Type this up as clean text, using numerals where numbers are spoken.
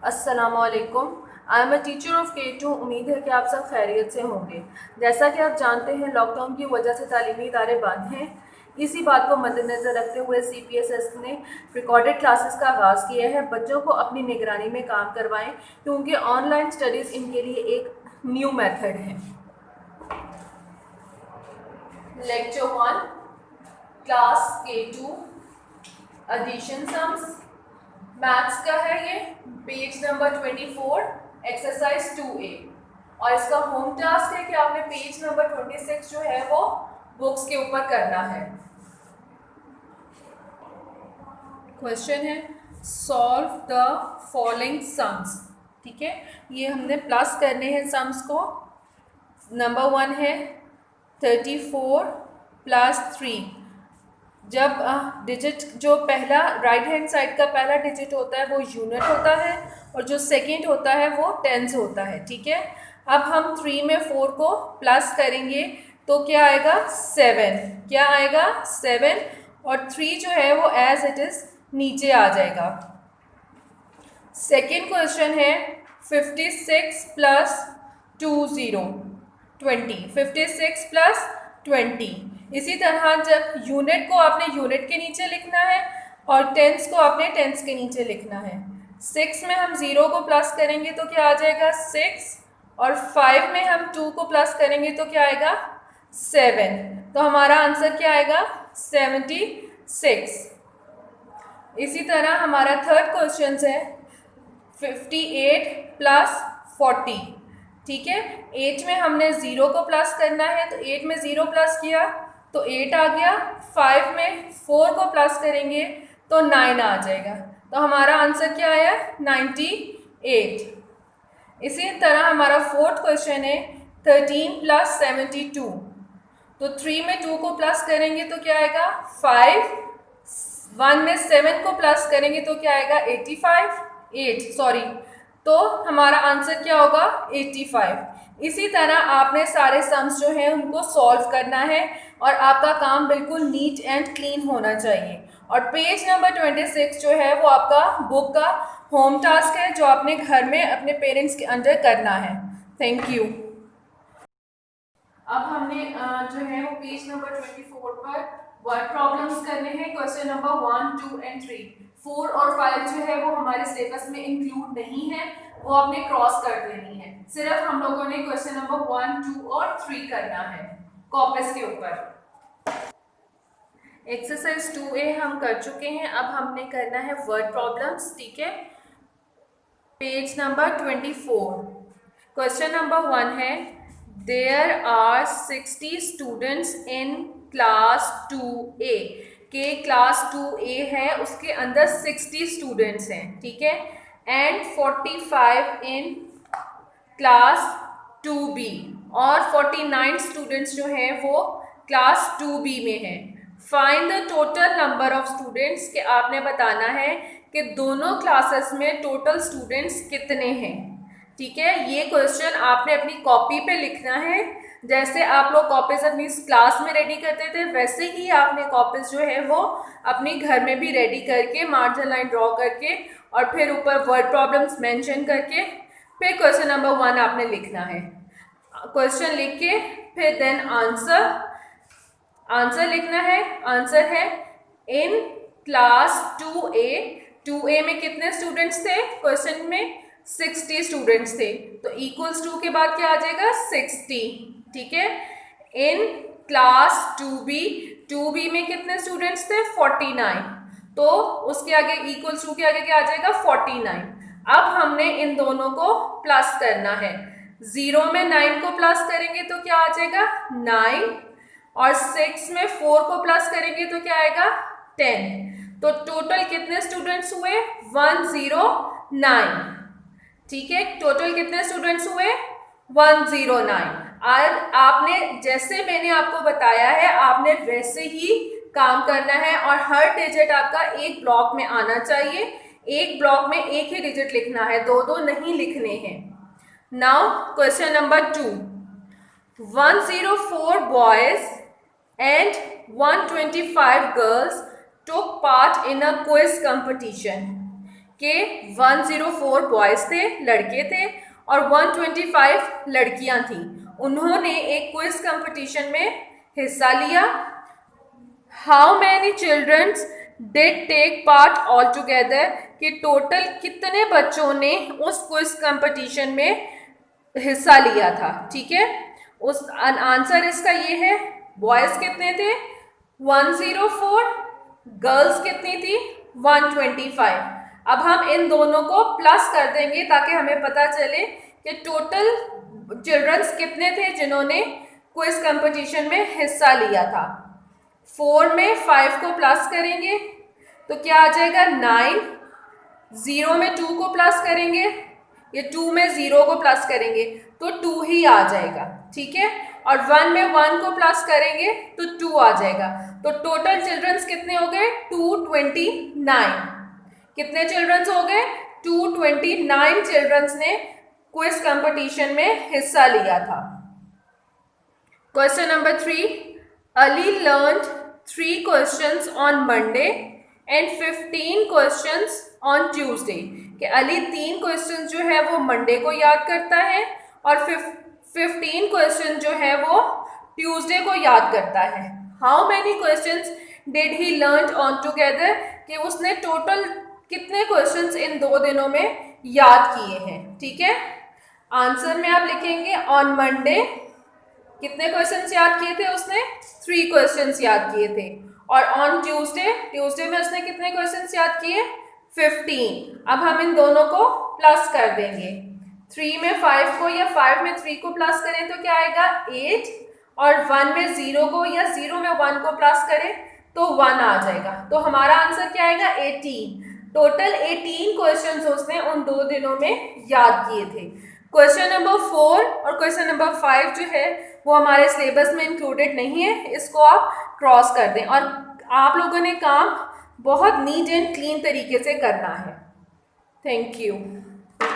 अस्सलामुअलैकुम। I am a teacher of K2। उम्मीद है कि आप सब खैरियत से होंगे। जैसा कि आप जानते हैं, लॉकडाउन की वजह से तालीमी इदारे बंद हैं। इसी बात को मद्देनज़र रखते हुए CPSS ने रिकॉर्डेड क्लासेस का आगाज़ किया है। बच्चों को अपनी निगरानी में काम करवाएं क्योंकि ऑनलाइन स्टडीज़ इनके लिए एक न्यू मेथड है। Lecture 1, class K2, addition sums, maths का है ये, पेज नंबर 24, एक्सरसाइज 2A। और इसका होम टास्क है कि आपने पेज नंबर 26 जो है वो बुक्स के ऊपर करना है। क्वेश्चन है सॉल्व द फॉलोइंग सम्स। ठीक है, ये हमने प्लस करने हैं सम्स को। नंबर 1 है 34 प्लस 3। जब डिजिट जो पहला राइट हैंड साइड का पहला डिजिट होता है वो यूनिट होता है और जो सेकंड होता है वो टेंस होता है। ठीक है, अब हम 3 में 4 को प्लस करेंगे तो क्या आएगा 7। क्या आएगा 7 और 3 जो है वो एज इट इज नीचे आ जाएगा। सेकेंड क्वेश्चन है 56 प्लस 20 56 प्लस 20। इसी तरह जब यूनिट को आपने यूनिट के नीचे लिखना है और टेंस को आपने टेंस के नीचे लिखना है। 6 में हम 0 को प्लस करेंगे तो क्या आ जाएगा 6 और 5 में हम 2 को प्लस करेंगे तो क्या आएगा 7। तो हमारा आंसर क्या आएगा 76। इसी तरह हमारा थर्ड क्वेश्चन है 58 प्लस 40। ठीक है, 8 में हमने 0 को प्लस करना है तो 8 में 0 प्लस किया तो 8 आ गया। 5 में 4 को प्लस करेंगे तो 9 आ जाएगा। तो हमारा आंसर क्या आया 98। इसी तरह हमारा फोर्थ क्वेश्चन है 13 प्लस 72। तो 3 में 2 को प्लस करेंगे तो क्या आएगा 5। 1 में 7 को प्लस करेंगे तो क्या आएगा 8 सॉरी। तो हमारा आंसर क्या होगा 85। इसी तरह आपने सारे सम्स जो हैं उनको सॉल्व करना है और आपका काम बिल्कुल नीट एंड क्लीन होना चाहिए। और पेज नंबर 26 जो है वो आपका बुक का होम टास्क है जो आपने घर में अपने पेरेंट्स के अंडर करना है। Thank you. अब हमने जो है वो पेज नंबर 24 पर वर्ड प्रॉब्लम्स करने हैं। Question number 1, 2 and 3। 4 और 5 जो है वो हमारे सिलेबस में इंक्लूड नहीं है, वो आपने क्रॉस कर देनी है। सिर्फ हम लोगों ने क्वेश्चन नंबर 1, 2 और 3 करना है कॉपस के ऊपर। एक्सरसाइज 2A हम कर चुके हैं, अब हमने करना है वर्ड प्रॉब्लम्स। ठीक है, पेज नंबर 24। क्वेश्चन नंबर 1 है there are 60 students in class 2A। के क्लास 2A है उसके अंदर 60 स्टूडेंट्स हैं। ठीक है, एंड 45 इन क्लास 2B और 49 स्टूडेंट्स जो हैं वो क्लास 2B में हैं। Find the total number of students, के आपने बताना है कि दोनों क्लासेस में टोटल स्टूडेंट्स कितने हैं। ठीक है, ये क्वेश्चन आपने अपनी कॉपी पे लिखना है। जैसे आप लोग कॉपीज अपनी क्लास में रेडी करते थे वैसे ही आपने कॉपीज जो है वो अपने घर में भी रेडी करके मार्जिन लाइन ड्रॉ करके और फिर ऊपर वर्ड प्रॉब्लम्स मेंशन करके फिर क्वेश्चन नंबर 1 आपने लिखना है। क्वेश्चन लिख के फिर देन आंसर लिखना है। आंसर है इन क्लास 2A में कितने स्टूडेंट्स थे क्वेश्चन में 60 स्टूडेंट्स थे, तो इक्वल्स टू के बाद क्या आ जाएगा 60। ठीक है, इन क्लास 2B में कितने स्टूडेंट्स थे 49, तो उसके आगे इक्वल्स टू के आगे क्या आ जाएगा 49। अब हमने इन दोनों को प्लस करना है। 0 में 9 को प्लस करेंगे तो क्या आ जाएगा 9 और 6 में 4 को प्लस करेंगे तो क्या आएगा 10। तो टोटल कितने स्टूडेंट्स हुए 109। ठीक है, टोटल कितने स्टूडेंट्स हुए 109। आज आपने जैसे मैंने आपको बताया है आपने वैसे ही काम करना है और हर डिजिट आपका एक ब्लॉक में आना चाहिए। एक ब्लॉक में एक ही डिजिट लिखना है, दो दो नहीं लिखने हैं। Now question number 2। 104 boys and 125 girls took part in a quiz competition. कि 104 बॉयज़ थे, लड़के थे, और 125 लड़कियां थी। उन्होंने एक क्विज कंपटीशन में हिस्सा लिया। How many childrens did take part all together, कि टोटल कितने बच्चों ने उस क्विज कंपटीशन में हिस्सा लिया था। ठीक है, उस आंसर इसका ये है, बॉयज कितने थे 104, गर्ल्स कितनी थी 125। अब हम इन दोनों को प्लस कर देंगे ताकि हमें पता चले कि टोटल चिल्ड्रंस कितने थे जिन्होंने क्विज कंपटीशन में हिस्सा लिया था। 4 में 5 को प्लस करेंगे तो क्या आ जाएगा 9, 0 में 2 को प्लस करेंगे, ये 2 में 0 को प्लस करेंगे तो 2 ही आ जाएगा। ठीक है, और 1 में 1 को प्लस करेंगे तो 2 आ जाएगा। तो टोटल चिल्ड्रंस कितने हो गए 229। कितने चिल्ड्रंस हो गए 229 चिल्ड्रंस ने क्विज कंपटीशन में हिस्सा लिया था। Question number 3, Ali learned 3 questions on Monday and 15 questions on Tuesday, कि अली 3 क्वेश्चन जो है वो मंडे को याद करता है और 15 क्वेश्चन जो है वो ट्यूसडे को याद करता है। How many questions did he learn on together, कि उसने टोटल कितने क्वेश्चंस इन 2 दिनों में याद किए हैं। ठीक है, आंसर में आप लिखेंगे ऑन मंडे कितने क्वेश्चंस याद किए थे उसने 3 क्वेश्चंस याद किए थे, और ऑन ट्यूसडे में उसने कितने क्वेश्चंस याद किए 15। अब हम इन दोनों को प्लस कर देंगे, 3 में 5 को या 5 में 3 को प्लस करें तो क्या आएगा 8, और 1 में 0 को या 0 में 1 को प्लस करें तो 1 आ जाएगा। तो हमारा आंसर क्या आएगा 18। टोटल 18 क्वेश्चंस उसने उन 2 दिनों में याद किए थे। क्वेश्चन नंबर 4 और क्वेश्चन नंबर 5 जो है वो हमारे सिलेबस में इंक्लूडेड नहीं है, इसको आप क्रॉस कर दें, और आप लोगों ने काम बहुत नीट एंड क्लीन तरीके से करना है। Thank you.